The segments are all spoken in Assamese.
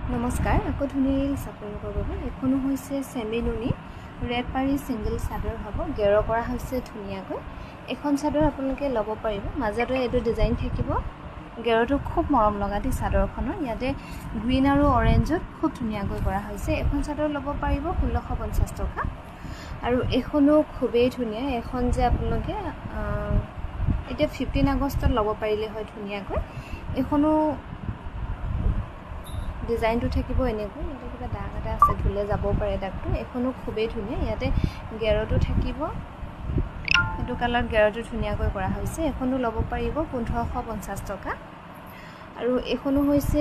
নমস্কাৰ আকৌ ধুনীয়া আপোনালোকৰ বাবে এখনো হৈছে সেমি নুনি ৰেড পাৰি সিঙ্গল চাদৰ হ'ব গেৰ কৰা হৈছে ধুনীয়াকৈ এখন চাদৰ আপোনালোকে ল'ব পাৰিব মাজতে এটো ডিজাইন থাকিব গেৰটো খুব মৰম লগা দি চাদৰখনৰ ইয়াতে গ্ৰীন আৰু অৰেঞ্জত খুব ধুনীয়াকৈ কৰা হৈছে এখন চাদৰ ল'ব পাৰিব 1650 টকা আৰু এখনো খুবেই ধুনীয়া এখন যে আপোনালোকে এটা 15 আগষ্টত ল'ব পাৰিলে হয় ধুনীয়াকৈ এখনো ডিজাইন তো থাকিব এনেকৈ এটা কিবা দাগ এটা আছে ধুলে যাব পাৰে দাগটো এখনো খুবেই ধুনীয়া ইয়াতে গেৰটো থাকিব এটো কালাৰ গেৰটো ধুনীয়াকৈ কৰা হৈছে এখনো ল'ব পাৰিব 1550 টকা আৰু এখনো হৈছে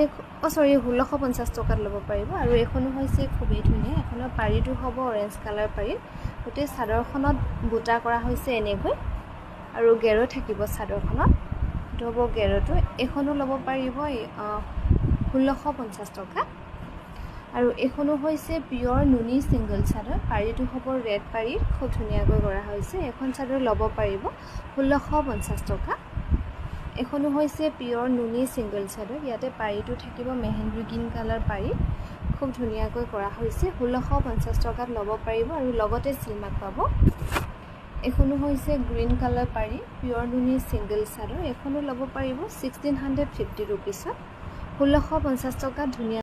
সৰি 1650 টকাত ল'ব পাৰিব আৰু এখনো হৈছে খুবেই ধুনীয়া এখনৰ পাৰিটো হ'ব অৰেঞ্জ কালাৰ পাৰি গটে চাদৰখনত বুটা কৰা হৈছে এনেকৈ আৰু গেৰ থাকিব চাদৰখনত এটো হ'ব গেৰটো এখনো ল'ব পাৰিব 1650 টকা আৰু এখনো হৈছে পিওৰ নুনি সিঙ্গল চাদৰ পাৰিটো হ'ব ৰেড পাৰি খুব ধুনীয়াকৈ কৰা হৈছে এখন চাদৰ ল'ব পাৰিব 1650 টকা এখনো হৈছে পিওৰ নুনি সিঙ্গল চাদৰ ইয়াতে পাৰিটো থাকিব মেহেন্দি গ্ৰীন কালাৰ পাৰি খুব ধুনীয়াকৈ কৰা হৈছে 1650 টকাত ল'ব পাৰিব আৰু লগতে সিলমাক পাব এখনো হৈছে গ্ৰীন কালাৰ পাৰি পিওৰ নুনি সিঙ্গল চাদৰ এখনো ল'ব পাৰিব 1650 रुपीस 1650 টকা ধুনীয়া